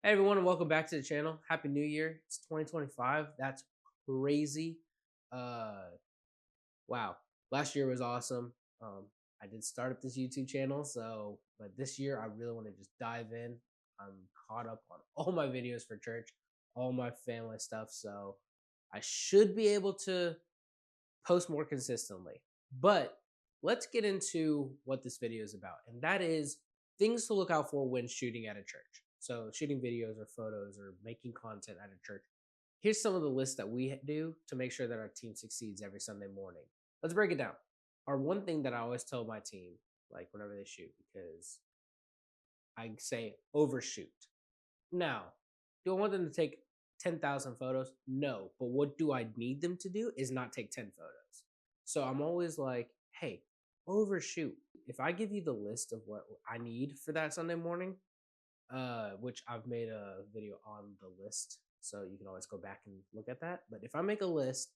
Hey everyone, and welcome back to the channel. Happy New Year. It's 2025. That's crazy. Uh wow. Last year was awesome. I did start up this YouTube channel, but this year I really want to just dive in. I'm caught up on all my videos for church, all my family stuff, so I should be able to post more consistently. But let's get into what this video is about, and that is things to look out for when shooting at a church. So, shooting videos or photos or making content at a church. Here's some of the lists that we do to make sure that our team succeeds every Sunday morning. Let's break it down. Our one thing that I always tell my team, like whenever they shoot, because I say overshoot. Now, do I want them to take 10,000 photos? No. But what do I need them to do is not take 10 photos. So I'm always like, hey, overshoot. If I give you the list of what I need for that Sunday morning, which I've made a video on the list, so you can always go back and look at that. But if I make a list,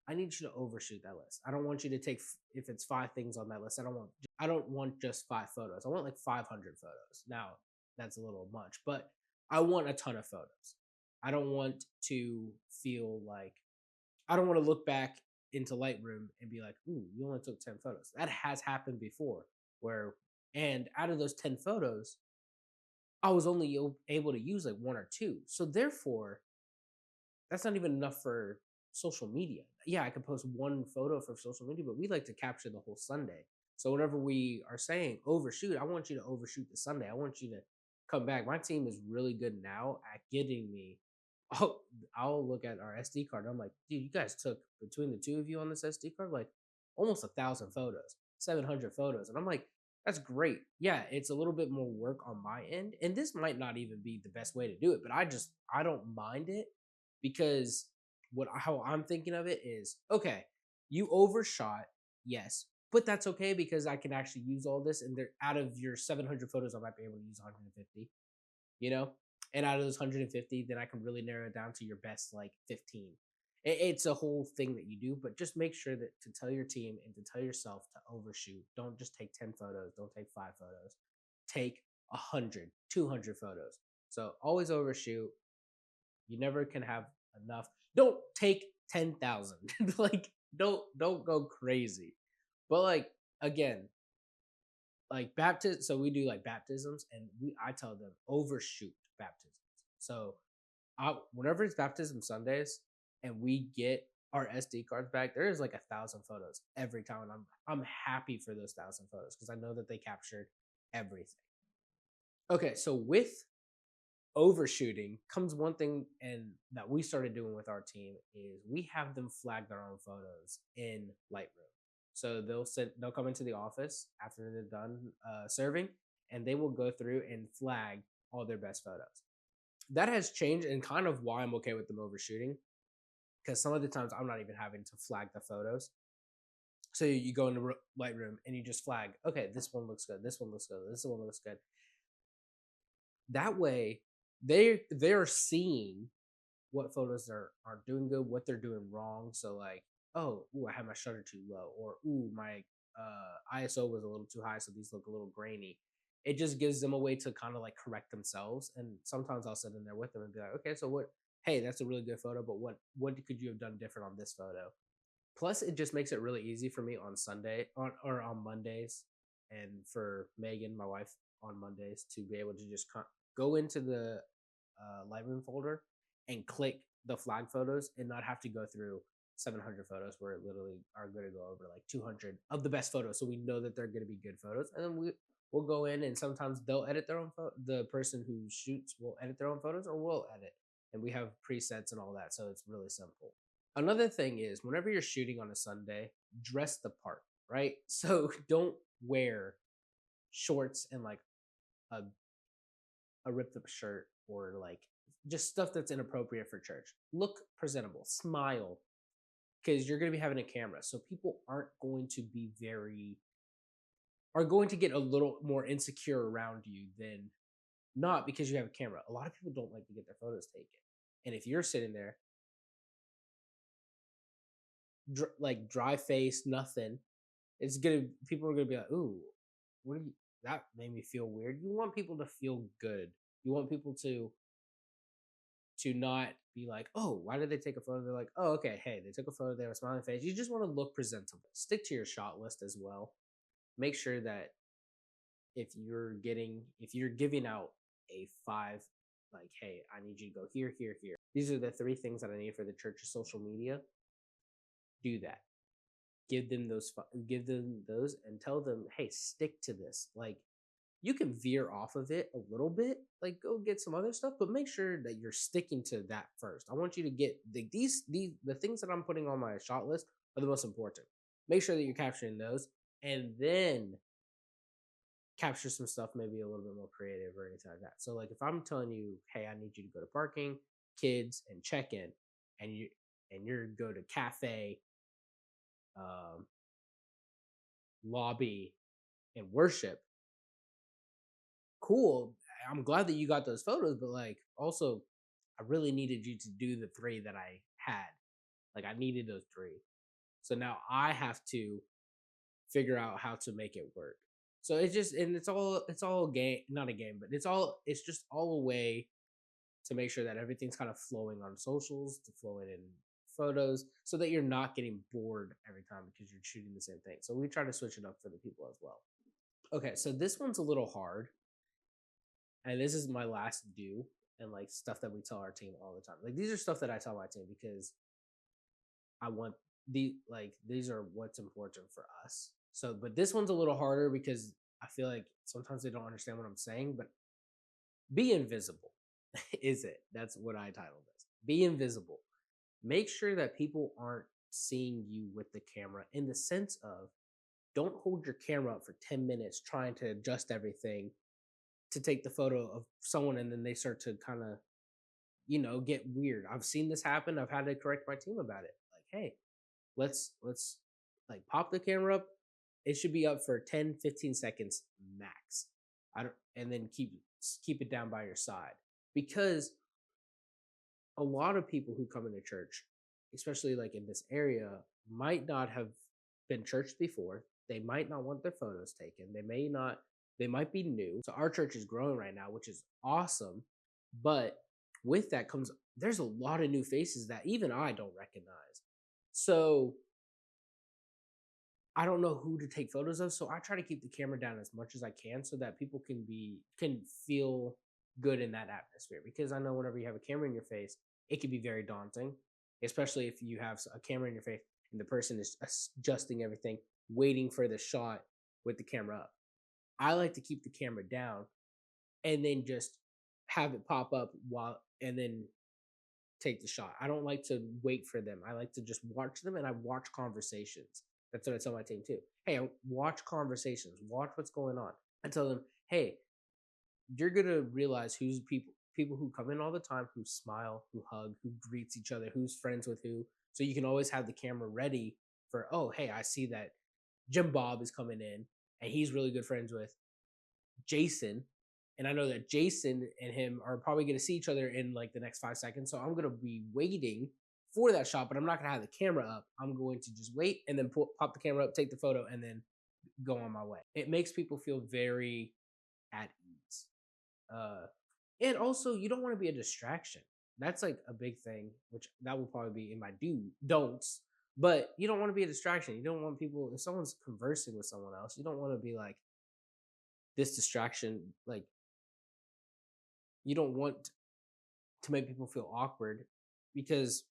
I need you to overshoot that list. I don't want you to take if it's 5 things on that list. I don't want just 5 photos. I want like 500 photos. Now that's a little much, but I want a ton of photos. I don't want to feel like I don't want to look back into Lightroom and be like, "Ooh, you only took 10 photos." That has happened before, where and out of those 10 photos, I was only able to use like one or two. So therefore, that's not even enough for social media. Yeah, I could post one photo for social media, but we like to capture the whole Sunday. So whenever we are saying overshoot, I want you to overshoot the Sunday. I want you to come back. My team is really good now at getting me. Oh, I'll look at our SD card. And I'm like, dude, you guys took between the two of you on this SD card like almost 1,000 photos, 700 photos, and I'm like, that's great. Yeah, it's a little bit more work on my end, and this might not even be the best way to do it, but I don't mind it because what how I'm thinking of it is okay, you overshot, yes, but that's okay because I can actually use all this, and they're out of your 700 photos, I might be able to use 150, you know, and out of those 150, then I can really narrow it down to your best like 15. It's a whole thing that you do, but just make sure that to tell your team and to tell yourself to overshoot. Don't just take 10 photos. Don't take 5 photos. Take 100, 200 photos. So always overshoot. You never can have enough. Don't take 10,000. Like don't go crazy. But like again, like baptism, so we do like baptisms and I tell them overshoot baptisms. So whenever it's baptism Sundays and we get our SD cards back, there is like 1,000 photos every time, and I'm happy for those 1,000 photos because I know that they captured everything. Okay, so with overshooting comes one thing and that we started doing with our team is we have them flag their own photos in Lightroom. So they'll come into the office after they're done serving, and they will go through and flag all their best photos. That has changed and kind of why I'm okay with them overshooting because some of the times I'm not even having to flag the photos. So you go into Lightroom and you just flag, okay, this one looks good, this one looks good, this one looks good. That way, they're seeing what photos are doing good, what they're doing wrong. So like, oh, ooh, I had my shutter too low, or ooh, my ISO was a little too high, so these look a little grainy. It just gives them a way to kind of like correct themselves. And sometimes I'll sit in there with them and be like, okay, so what? Hey, that's a really good photo, but what could you have done different on this photo? Plus, it just makes it really easy for me on Sunday or on Mondays, and for Megan, my wife, on Mondays to be able to just go into the Lightroom folder and click the flag photos and not have to go through 700 photos where it literally are going to go over like 200 of the best photos. So we know that they're going to be good photos, and then we'll go in and sometimes they'll edit their own the person who shoots will edit their own photos, or we'll edit, and we have presets and all that, so it's really simple. Another thing is whenever you're shooting on a Sunday, dress the part, right? So don't wear shorts and like a ripped up shirt or like just stuff that's inappropriate for church. Look presentable, smile, because you're going to be having a camera. So people are going to get a little more insecure around you than not because you have a camera. A lot of people don't like to get their photos taken. And if you're sitting there like dry face, nothing, people are gonna be like, ooh, what are you, that made me feel weird. You want people to feel good. You want people to to not be like, oh, why did they take a photo? They're like, oh, okay, hey, they took a photo, they have a smiling face. You just want to look presentable. Stick to your shot list as well. Make sure that if you're giving out a five, like, hey, I need you to go here, here, here. These are the three things that I need for the church's social media. Do that. Give them those and tell them, hey, stick to this. Like, you can veer off of it a little bit, like go get some other stuff, but make sure that you're sticking to that first. I want you to get the things that I'm putting on my shot list are the most important. Make sure that you're capturing those, and then capture some stuff maybe a little bit more creative or anything like that. So like if I'm telling you, hey, I need you to go to parking, kids, and check in, and you're go to cafe, um, lobby, and worship, cool. I'm glad that you got those photos, but like also I really needed you to do the three that I had. Like I needed those three. So now I have to figure out how to make it work. So it's just and it's all a game, not a game, but it's just all a way to make sure that everything's kind of flowing on socials, to flowing in photos, so that you're not getting bored every time because you're shooting the same thing. So we try to switch it up for the people as well. Okay, so this one's a little hard, and this is my last do and like stuff that we tell our team all the time. Like these are stuff that I tell my team because I want these are what's important for us. So, but this one's a little harder because I feel like sometimes they don't understand what I'm saying. But be invisible, is it? That's what I titled this. Be invisible. Make sure that people aren't seeing you with the camera in the sense of don't hold your camera up for 10 minutes trying to adjust everything to take the photo of someone and then they start to kind of get weird. I've seen this happen. I've had to correct my team about it. Like, hey, let's like pop the camera up. It should be up for 10-15 seconds max. I don't and then keep it down by your side. Because a lot of people who come into church, especially like in this area, might not have been churched before. They might not want their photos taken. They might be new. So our church is growing right now, which is awesome. But with that comes there's a lot of new faces that even I don't recognize. So I don't know who to take photos of, so I try to keep the camera down as much as I can so that people can feel good in that atmosphere. Because I know whenever you have a camera in your face, it can be very daunting, especially if you have a camera in your face and the person is adjusting everything, waiting for the shot with the camera up. I like to keep the camera down and then just have it pop up and then take the shot. I don't like to wait for them. I like to just watch them and I watch conversations. That's what I tell my team too. Hey, watch conversations, watch what's going on. I tell them, hey, you're gonna realize who's people who come in all the time, who smile, who hug, who greets each other, who's friends with who. So you can always have the camera ready for, oh, hey, I see that Jim Bob is coming in and he's really good friends with Jason. And I know that Jason and him are probably going to see each other in like the next 5 seconds. So I'm going to be waiting for that shot, but I'm not going to have the camera up. I'm going to just wait and then pop the camera up, take the photo, and then go on my way. It makes people feel very at ease. And also, you don't want to be a distraction. That's like a big thing, which that will probably be in my don'ts. But you don't want to be a distraction. You don't want people, if someone's conversing with someone else, you don't want to be like this distraction. Like, you don't want to make people feel awkward because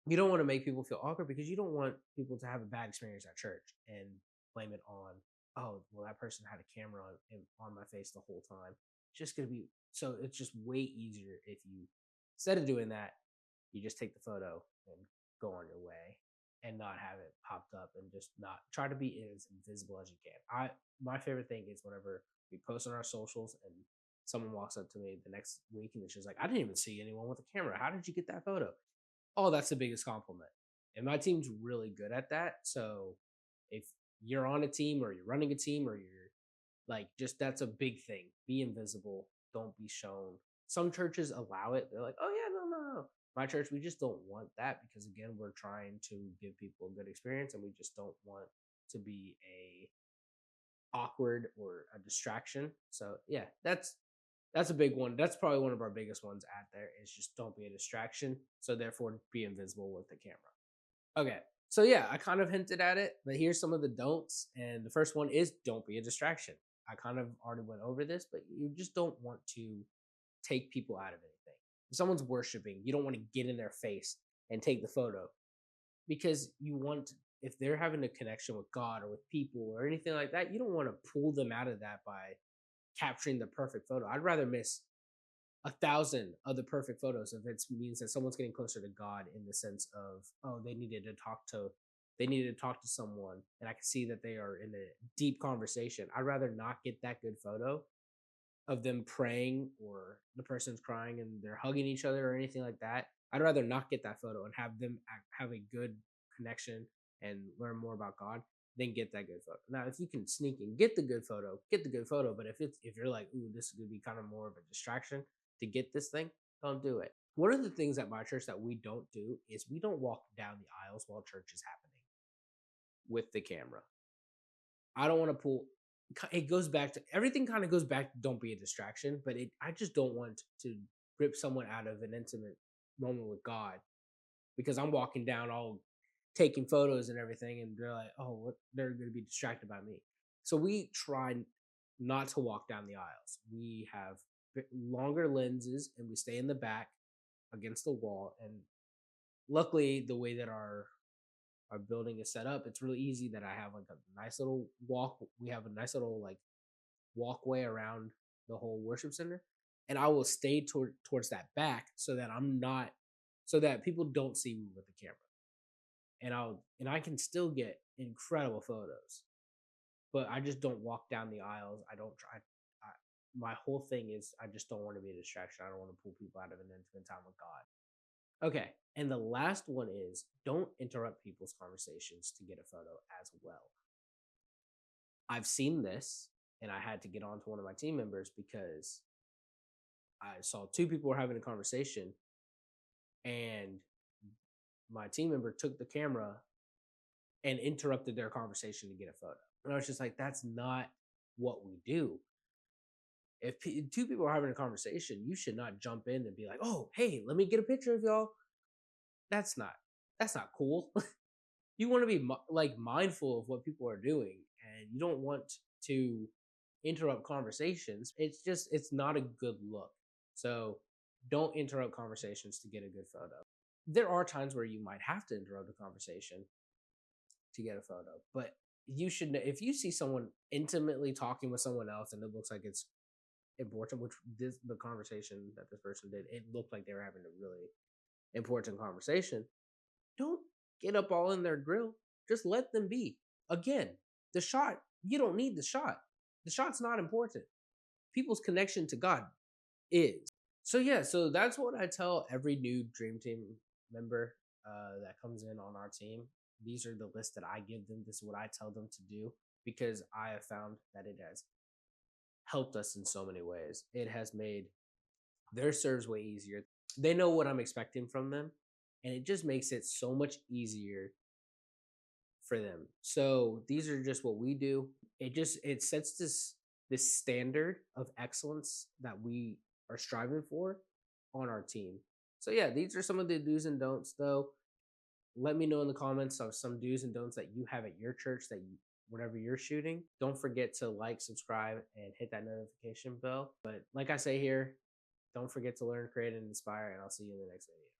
you don't want to make people feel awkward because you don't want people to have a bad experience at church and blame it on, oh, well, that person had a camera on my face the whole time. It's just going to be, so it's just way easier if you, instead of doing that, you just take the photo and go on your way and not have it popped up and just not try to be as invisible as you can. My favorite thing is whenever we post on our socials and someone walks up to me the next week and it's just like, I didn't even see anyone with a camera. How did you get that photo? Oh, that's the biggest compliment. And my team's really good at that. So if you're on a team or you're running a team or you're like, just that's a big thing. Be invisible. Don't be shown. Some churches allow it. They're like, oh, yeah, no. My church, we just don't want that because, again, we're trying to give people a good experience and we just don't want to be a awkward or a distraction. So, yeah, that's That's a big one. That's probably one of our biggest ones out there is just don't be a distraction. So therefore be invisible with the camera. Okay. So yeah, I kind of hinted at it, but here's some of the don'ts. And the first one is don't be a distraction. I kind of already went over this, but you just don't want to take people out of anything. If someone's worshiping, you don't want to get in their face and take the photo because you want, if they're having a connection with God or with people or anything like that, you don't want to pull them out of that by capturing the perfect photo. I'd rather miss 1,000 of the perfect photos if it means that someone's getting closer to God in the sense of, oh, they needed to talk to someone and I can see that they are in a deep conversation. I'd rather not get that good photo of them praying or the person's crying and they're hugging each other or anything like that. I'd rather not get that photo and have them have a good connection and learn more about God than get that good photo. Now, if you can sneak and get the good photo, get the good photo. But if you're like, ooh, this is gonna be kind of more of a distraction to get this thing, don't do it. One of the things at my church that we don't do is we don't walk down the aisles while church is happening with the camera. I don't want to pull. It goes back to everything. Kind of goes back to don't be a distraction. But I just don't want to rip someone out of an intimate moment with God because I'm walking down all taking photos and everything, and they're like, oh, what? They're going to be distracted by me. So we try not to walk down the aisles. We have longer lenses, and we stay in the back against the wall. And luckily, the way that our building is set up, it's really easy that I have like a nice little walk. We have a nice little like walkway around the whole worship center, and I will stay towards that back so that I'm not so that people don't see me with the camera, and I can still get incredible photos, but I just don't walk down the aisles. I don't try. I, my whole thing is I just don't want to be a distraction. I don't want to pull people out of an intimate time with God. Okay. And the last one is don't interrupt people's conversations to get a photo as well. I've seen this and I had to get on to one of my team members because I saw two people were having a conversation and my team member took the camera and interrupted their conversation to get a photo. And I was just like, that's not what we do. If two people are having a conversation, you should not jump in and be like, "Oh, hey, let me get a picture of y'all." That's not cool. You want to be like mindful of what people are doing and you don't want to interrupt conversations. It's not a good look. So don't interrupt conversations to get a good photo. There are times where you might have to interrupt a conversation to get a photo, but you should if you see someone intimately talking with someone else and it looks like it's important, which the conversation that this person did, it looked like they were having a really important conversation. Don't get up all in their grill. Just let them be. Again, the shot, you don't need the shot. The shot's not important. People's connection to God is. So yeah, so that's what I tell every new Dream Team member that comes in on our team. These are the lists that I give them. This is what I tell them to do because I have found that it has helped us in so many ways. It has made their serves way easier. They know what I'm expecting from them, and it just makes it so much easier for them. So these are just what we do. It sets this standard of excellence that we are striving for on our team. So yeah, these are some of the do's and don'ts though. Let me know in the comments of some do's and don'ts that you have at your church that you whatever you're shooting. Don't forget to like, subscribe, and hit that notification bell. But like I say here, don't forget to learn, create, and inspire, and I'll see you in the next video.